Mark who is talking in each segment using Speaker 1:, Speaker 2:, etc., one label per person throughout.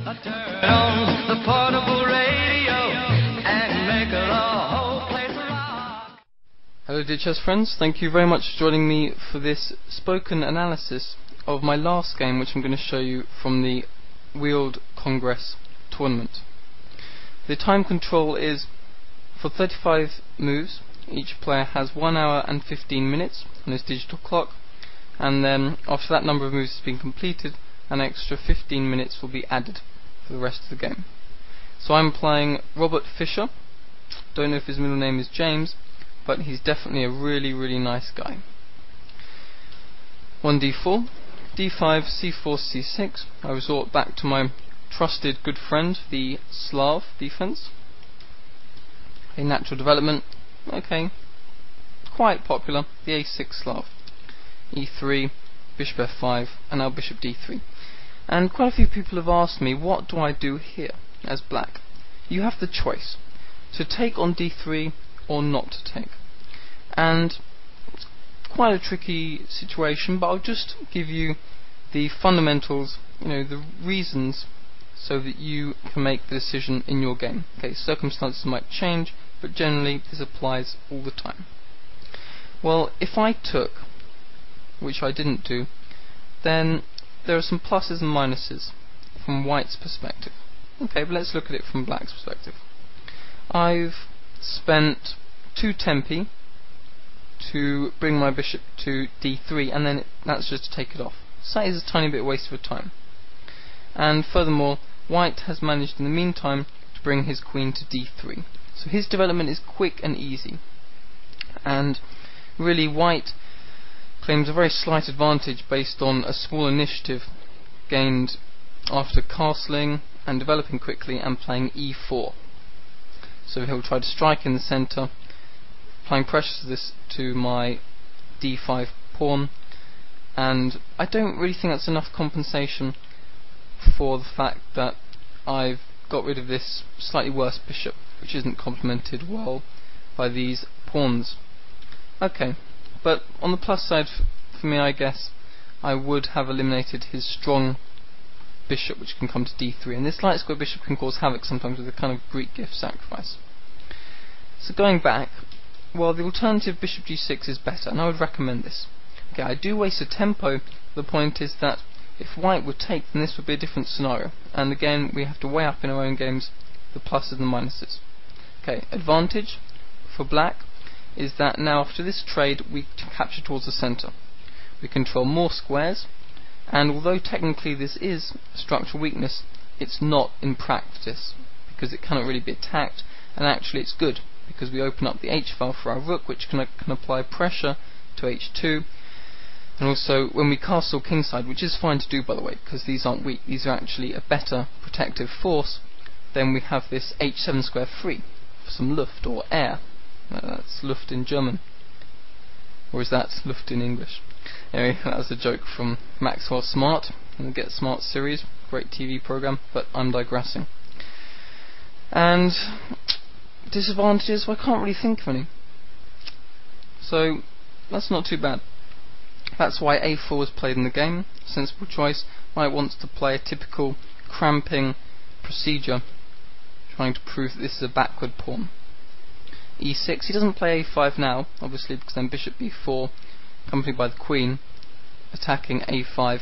Speaker 1: Turn on the portable radio and make the whole place rock.
Speaker 2: Hello dear chess friends, thank you very much for joining me for this spoken analysis of my last game, which I'm going to show you from the Wheeled Congress tournament. The time control is for 35 moves. Each player has 1 hour and 15 minutes on his digital clock, and then after that number of moves has been completed, an extra 15 minutes will be added for the rest of the game. So I'm playing Robert Fischer. Don't know if his middle name is James, but he's definitely a really nice guy. 1d4, d5, c4, c6. I resort back to my trusted good friend, the Slav defense. A natural development, okay, quite popular, the a6 Slav. e3, bishop f5, and now bishop d3. And quite a few people have asked me, what do I do here as black? You have the choice to take on d3 or not to take. And it's quite a tricky situation, but I'll just give you the fundamentals, the reasons, so that you can make the decision in your game. Okay, circumstances might change, but generally this applies all the time. Well, if I took, which I didn't do, then there are some pluses and minuses from white's perspective. Okay, but let's look at it from black's perspective. I've spent 2 tempi to bring my bishop to d3, and then that's just to take it off. So that is a tiny bit waste of time. And furthermore, white has managed in the meantime to bring his queen to d3. So his development is quick and easy. And really white claims a very slight advantage based on a small initiative gained after castling and developing quickly and playing e4. So he'll try to strike in the center, applying pressure to my d5 pawn, and I don't really think that's enough compensation for the fact that I've got rid of this slightly worse bishop, which isn't complemented well by these pawns. Okay, but on the plus side for me, I guess I would have eliminated his strong bishop, which can come to d3, and this light square bishop can cause havoc sometimes with a kind of Greek gift sacrifice. So going back, well, the alternative bishop g6 is better, and I would recommend this. Okay, I do waste a tempo. The point is that if white would take, then this would be a different scenario, and again we have to weigh up in our own games the pluses and the minuses. Okay, advantage for black is that now after this trade we capture towards the center. We control more squares, and although technically this is a structural weakness, it's not in practice, because it cannot really be attacked, and actually it's good because we open up the h file for our rook, which can apply pressure to h2, and also when we castle kingside, which is fine to do by the way, because these aren't weak, these are actually a better protective force, then we have this h7 square free for some Luft or air. That's Luft in German, or is that Luft in English? Anyway, that was a joke from Maxwell Smart in the Get Smart series, great TV program, but I'm digressing. And disadvantages, well, I can't really think of any. So that's not too bad. That's why a4 was played in the game. Sensible choice. White wants to play a typical cramping procedure, trying to prove that this is a backward pawn. e6, he doesn't play a5 now, obviously, because then bishop b4, accompanied by the queen, attacking a5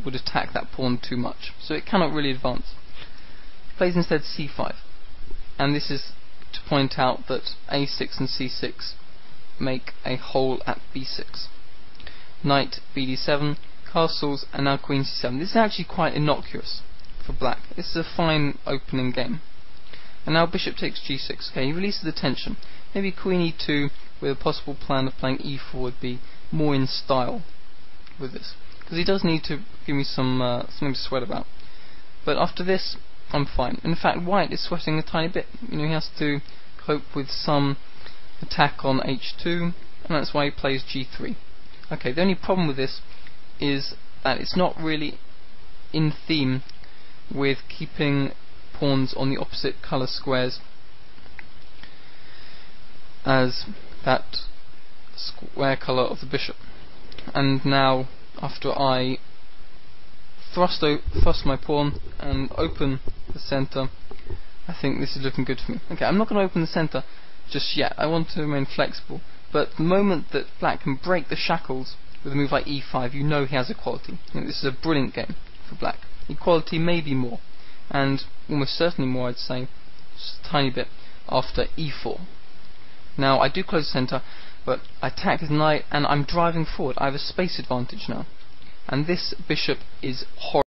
Speaker 2: would attack that pawn too much, so it cannot really advance. He plays instead c5, and this is to point out that a6 and c6 make a hole at b6. Knight bd7, castles, and now queen c7. This is actually quite innocuous for black. This is a fine opening game. And now bishop takes g6. Okay, he releases the tension. Maybe queen e2 with a possible plan of playing e4 would be more in style with this, because he does need to give me something to sweat about. But after this, I'm fine. In fact, white is sweating a tiny bit. He has to cope with some attack on h2, and that's why he plays g3. Okay, the only problem with this is that it's not really in theme with keeping pawns on the opposite colour squares as that square colour of the bishop. And now, after I thrust my pawn and open the centre. I think this is looking good for me. Okay, I'm not going to open the centre just yet. I want to remain flexible. But the moment that black can break the shackles with a move like e5, you know he has equality. This is a brilliant game for black. Equality, maybe more, and almost certainly more, I'd say, just a tiny bit after e4. Now I do close the centre, but I attack his knight and I'm driving forward. I have a space advantage now, and this bishop is horrible.